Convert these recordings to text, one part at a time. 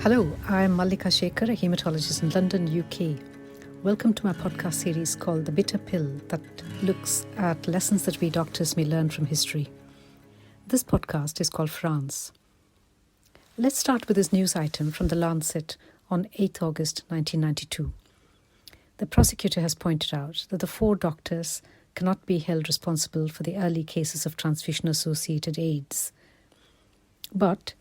Hello, I'm Mallika Shekhar, a haematologist in London, UK. Welcome to my podcast series called The Bitter Pill that looks at lessons that we doctors may learn from history. This podcast is called France. Let's start with this news item from The Lancet on 8 August 1992. The prosecutor has pointed out that the 4 doctors cannot be held responsible for the early cases of transfusion-associated AIDS. But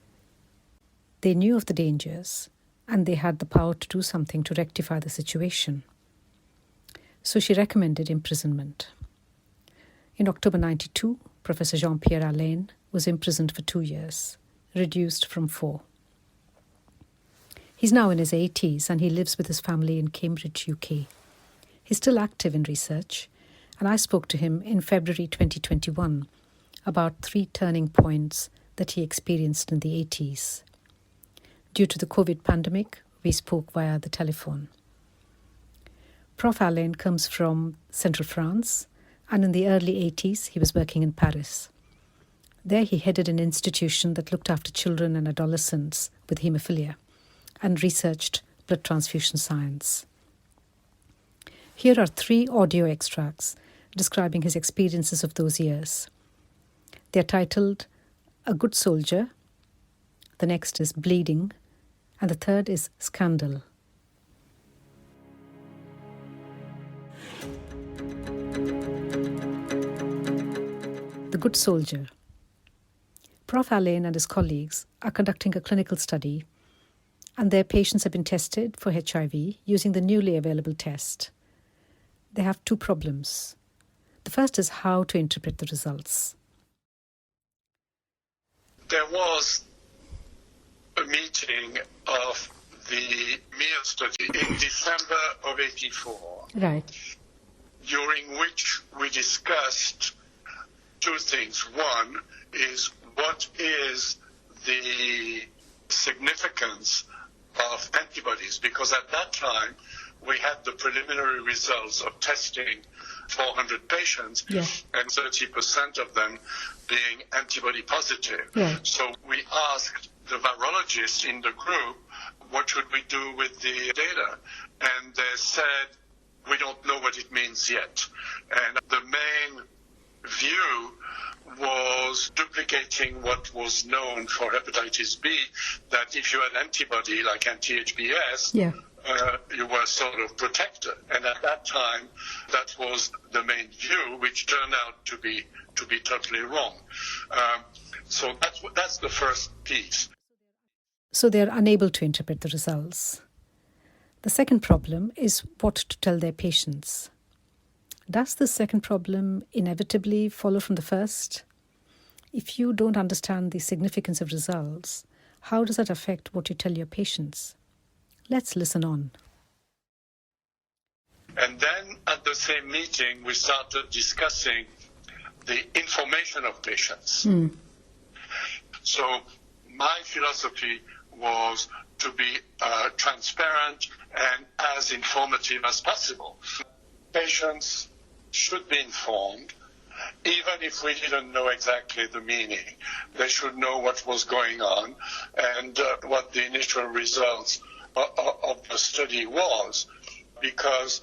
they knew of the dangers and they had the power to do something to rectify the situation. So she recommended imprisonment. In October 92, Professor Jean-Pierre Allain was imprisoned for 2 years, reduced from 4. He's now in his 80s and he lives with his family in Cambridge, UK. He's still active in research, and I spoke to him in February 2021 about 3 turning points that he experienced in the 80s. Due to the COVID pandemic, we spoke via the telephone. Prof. Allain comes from central France, and in the early 80s, he was working in Paris. There he headed an institution that looked after children and adolescents with haemophilia and researched blood transfusion science. Here are 3 audio extracts describing his experiences of those years. They are titled A Good Soldier, the next is Bleeding, and the third is Scandal. The Good Soldier. Prof. Allain and his colleagues are conducting a clinical study, and their patients have been tested for HIV using the newly available test. They have 2 problems. The first is how to interpret the results. There was a meeting of the MEAR study in December of 84, Right. during which we discussed 2 things. One is what is the significance of antibodies, because at that time we had the preliminary results of testing 400 patients, and 30% of them being antibody positive. Yeah. So we asked the virologists in the group, what should we do with the data? And they said, we don't know what it means yet. And the main view was duplicating what was known for hepatitis B, that if you had antibody like anti-HBs, you were sort of protected. And at that time, that was the main view, which turned out to be totally wrong. So that's the first piece. So they are unable to interpret the results. The second problem is what to tell their patients. Does the second problem inevitably follow from the first? If you don't understand the significance of results, how does that affect what you tell your patients? Let's listen on. And then at the same meeting, we started discussing the information of patients. So my philosophy was to be transparent and as informative as possible. Patients should be informed, even if we didn't know exactly the meaning. They should know what was going on and what the initial results of the study was, because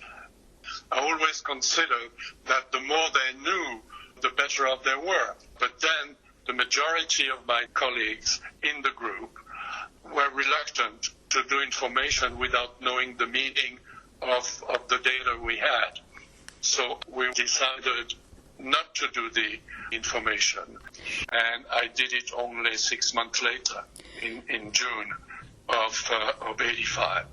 I always considered that the more they knew, the better off they were. But then the majority of my colleagues in the group were reluctant to do information without knowing the meaning of the data we had. So we decided not to do the information. And I did it only 6 months later, in June of 85.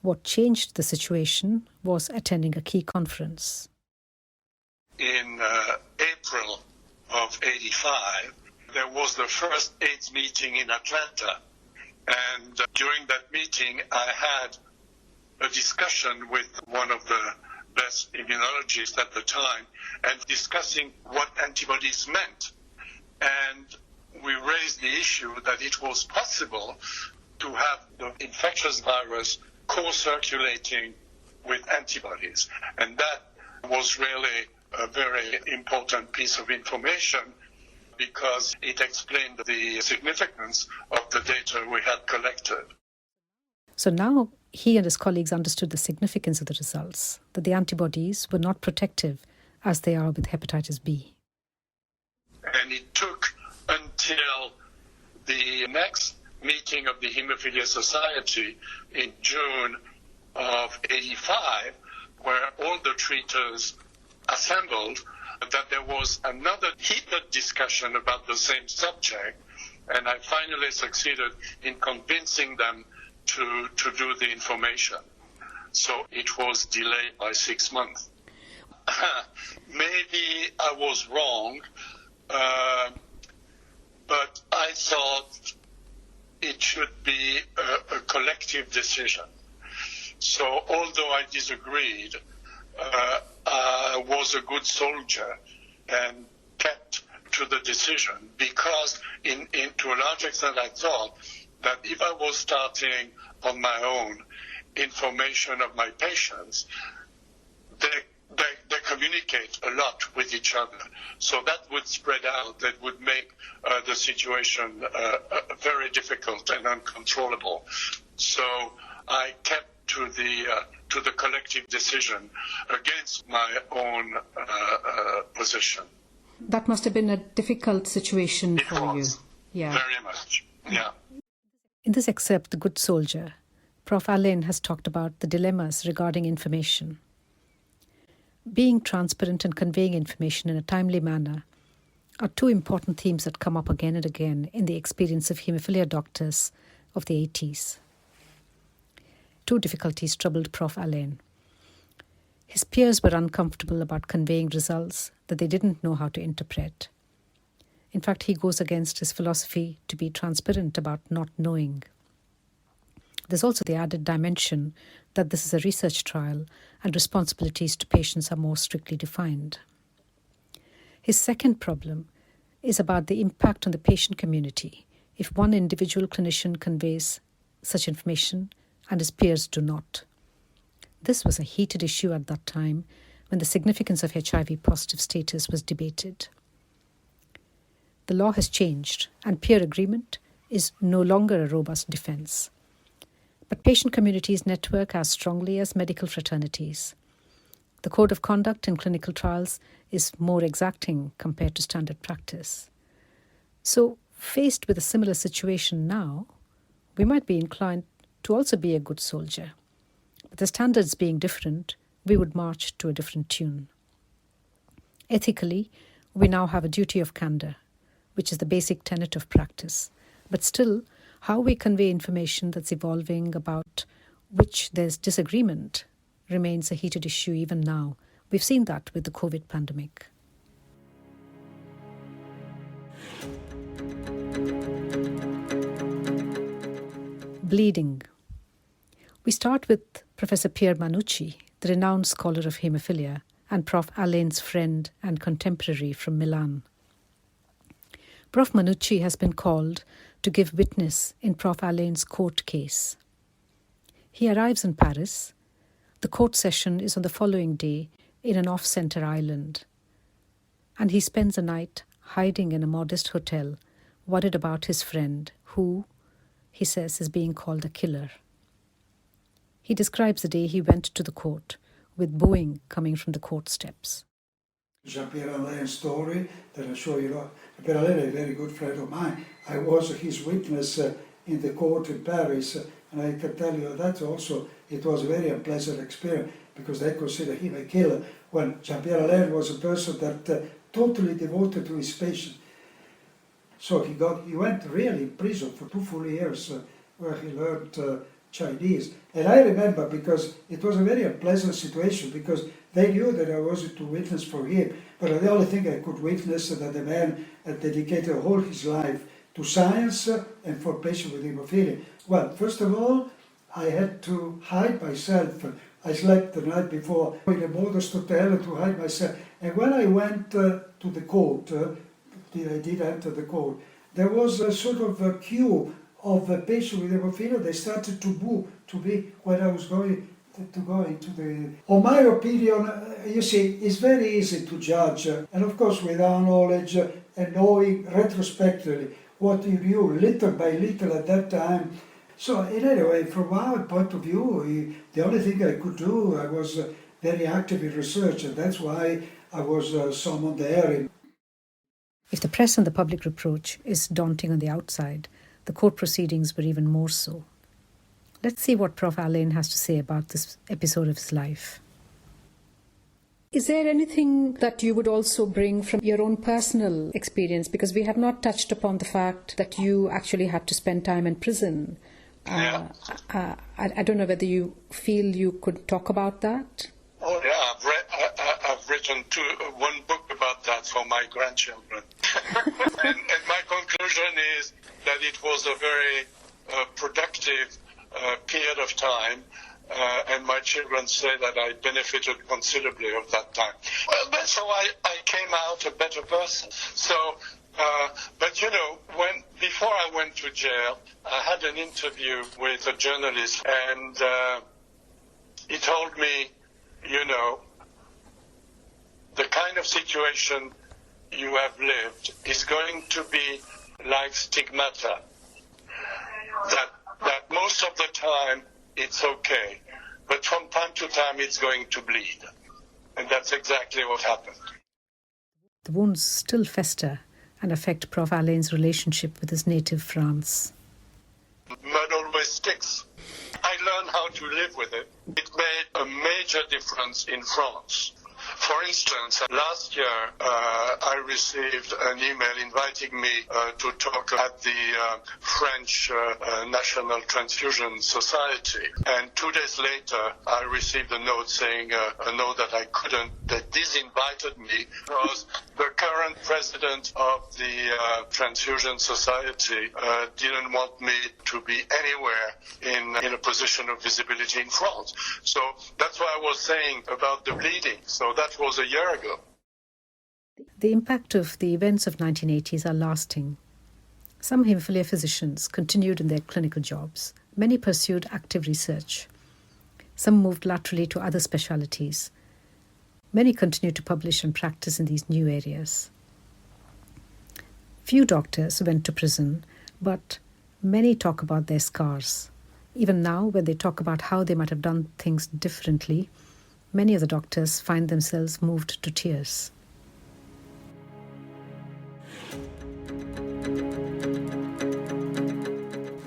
What changed the situation was attending a key conference. In April of 85, there was the first AIDS meeting in Atlanta. And during that meeting, I had a discussion with one of the best immunologists at the time and discussing what antibodies meant. And we raised the issue that it was possible to have the infectious virus co-circulating with antibodies. And that was really a very important piece of information because it explained the significance of the data we had collected. So now he and his colleagues understood the significance of the results, that the antibodies were not protective as they are with hepatitis B. And it took until the next meeting of the Hemophilia Society in June of 85, where all the treaters assembled, that there was another heated discussion about the same subject, and I finally succeeded in convincing them to do the information. So it was delayed by 6 months. Maybe I was wrong, but I thought it should be a collective decision. So although I disagreed, I was a good soldier and kept to the decision because to a large extent I thought that if I was starting on my own information of my patients, they communicate a lot with each other. So that would spread out, that would make the situation very difficult and uncontrollable. So I kept to the collective decision against my own position. That must have been a difficult situation for you. Yeah. Very much, yeah. In this excerpt, The Good Soldier, Prof. Allain has talked about the dilemmas regarding information. Being transparent and conveying information in a timely manner are two important themes that come up again and again in the experience of haemophilia doctors of the 80s. Two difficulties troubled Prof. Allain. His peers were uncomfortable about conveying results that they didn't know how to interpret. In fact, he goes against his philosophy to be transparent about not knowing. There's also the added dimension that this is a research trial and responsibilities to patients are more strictly defined. His second problem is about the impact on the patient community if one individual clinician conveys such information and his peers do not. This was a heated issue at that time when the significance of HIV positive status was debated. The law has changed and peer agreement is no longer a robust defense. But patient communities network as strongly as medical fraternities. The code of conduct in clinical trials is more exacting compared to standard practice. So, faced with a similar situation now, we might be inclined to also be a good soldier. But the standards being different, we would march to a different tune. Ethically, we now have a duty of candor, which is the basic tenet of practice. But still, how we convey information that's evolving about which there's disagreement remains a heated issue even now. We've seen that with the COVID pandemic. Bleeding. We start with Professor Pierre Manucci, the renowned scholar of haemophilia, and Prof. Allain's friend and contemporary from Milan. Prof. Manucci has been called to give witness in Prof. Allain's court case. He arrives in Paris. The court session is on the following day in an off-center island, and he spends a night hiding in a modest hotel, worried about his friend, who, he says, is being called a killer. He describes the day he went to the court, with booing coming from the court steps. Jean-Pierre Allain's story that I'm sure you know. Jean-Pierre Allain is a very good friend of mine. I was his witness in the court in Paris, and I can tell you that also it was a very unpleasant experience because they consider him a killer when Jean-Pierre Allain was a person that totally devoted to his patient. So he went really in prison for 2 full years where he learned Chinese. And I remember because it was a very unpleasant situation because they knew that I was to witness for him, but the only thing I could witness that the man had dedicated all his life to science and for patients with hemophilia. Well, first of all, I had to hide myself. I slept the night before in a modest hotel to hide myself. And when I went to the court, I did enter the court, there was a sort of a queue of patients with hemophilia. They started to boo to me when I was going to go into the... On my opinion, you see, it's very easy to judge. And of course, with our knowledge, and knowing retrospectively what you knew little by little at that time. So in any way, from our point of view, the only thing I could do, I was very active in research, and that's why I was summoned there. If the press and the public reproach is daunting on the outside, the court proceedings were even more so. Let's see what Prof. Allain has to say about this episode of his life. Is there anything that you would also bring from your own personal experience? Because we have not touched upon the fact that you actually had to spend time in prison. I don't know whether you feel you could talk about that. Oh yeah, I've written one book about that for my grandchildren. and my conclusion is that it was a very productive period of time. And my children say that I benefited considerably of that time. Well, so I came out a better person. So, but you know, before I went to jail, I had an interview with a journalist, and he told me, you know, the kind of situation you have lived is going to be like stigmata. That most of the time it's okay, but from time to time it's going to bleed. And that's exactly what happened. The wounds still fester and affect Prof. Allain's relationship with his native France. Mud always sticks. I learned how to live with it. It made a major difference in France. For instance, last year I received an email inviting me to talk at the French National Transfusion Society. And 2 days later, I received a note saying that I couldn't, that disinvited me because the current president of the Transfusion Society didn't want me to be anywhere in a position of visibility in France. So that's what I was saying about the bleeding. So that was a year ago. The impact of the events of 1980s are lasting. Some hemophilia physicians continued in their clinical jobs. Many pursued active research. Some moved laterally to other specialities. Many continue to publish and practice in these new areas. Few doctors went to prison, but many talk about their scars. Even now, when they talk about how they might have done things differently, many of the doctors find themselves moved to tears.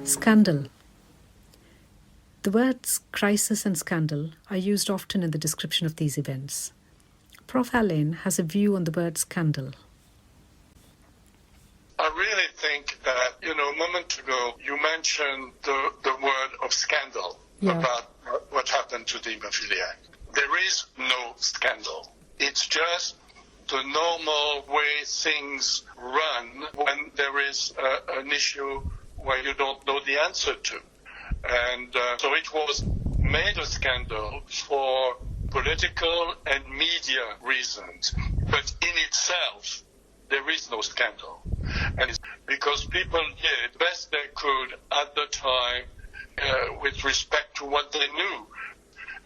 Scandal. The words crisis and scandal are used often in the description of these events. Prof. Allain has a view on the word scandal. I really think that, a moment ago you mentioned the word of scandal about what happened to the hemophiliac. There is no scandal. It's just the normal way things run when there is an issue where you don't know the answer to. And so it was made a scandal for political and media reasons. But in itself, there is no scandal. And it's because people did the best they could at the time with respect to what they knew,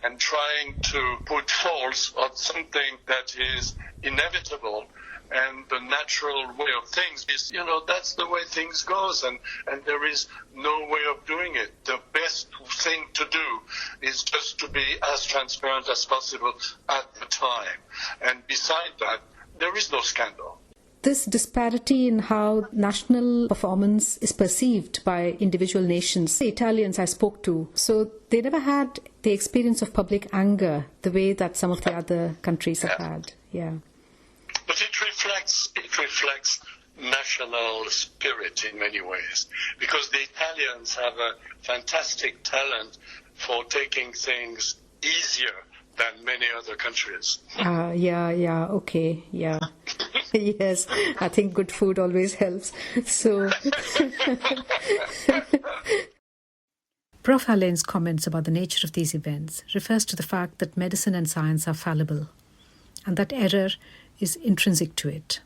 and trying to put faults on something that is inevitable and the natural way of things is, that's the way things goes, and there is no way of doing it. The best thing to do is just to be as transparent as possible at the time. And beside that, there is no scandal. This disparity in how national performance is perceived by individual nations, the Italians I spoke to, so they never had the experience of public anger the way that some of the other countries have had. Yeah. But it reflects national spirit in many ways, because the Italians have a fantastic talent for taking things easier than many other countries. Okay. Yes, I think good food always helps. So, Prof. Allain's comments about the nature of these events refers to the fact that medicine and science are fallible, and that error is intrinsic to it.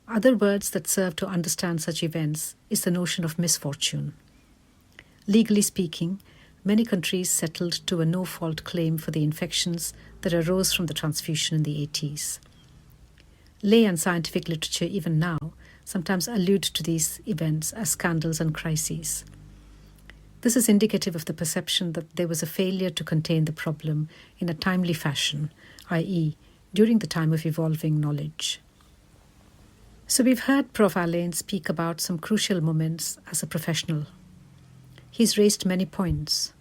Other words that serve to understand such events is the notion of misfortune. Legally speaking, many countries settled to a no-fault claim for the infections that arose from the transfusion in the 80s. Lay and scientific literature, even now, sometimes allude to these events as scandals and crises. This is indicative of the perception that there was a failure to contain the problem in a timely fashion, i.e., during the time of evolving knowledge. So we've heard Prof. Allain speak about some crucial moments as a professional. He's raised many points.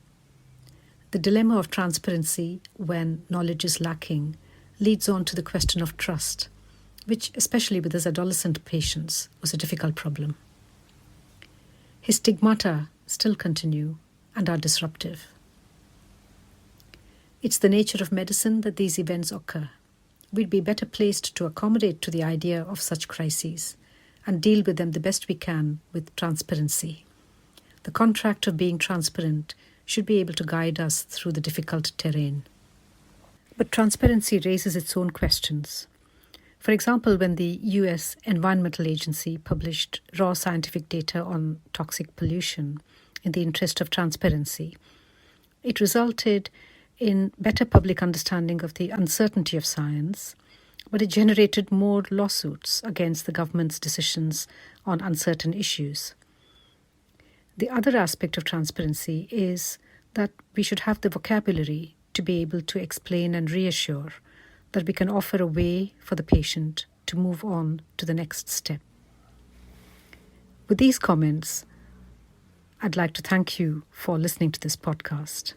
The dilemma of transparency when knowledge is lacking leads on to the question of trust, which, especially with his adolescent patients, was a difficult problem. His stigmata still continue and are disruptive. It's the nature of medicine that these events occur. We'd be better placed to accommodate to the idea of such crises and deal with them the best we can with transparency. The contract of being transparent should be able to guide us through the difficult terrain. But transparency raises its own questions. For example, when the US Environmental Agency published raw scientific data on toxic pollution in the interest of transparency, it resulted in better public understanding of the uncertainty of science, but it generated more lawsuits against the government's decisions on uncertain issues. The other aspect of transparency is that we should have the vocabulary to be able to explain and reassure that we can offer a way for the patient to move on to the next step. With these comments, I'd like to thank you for listening to this podcast.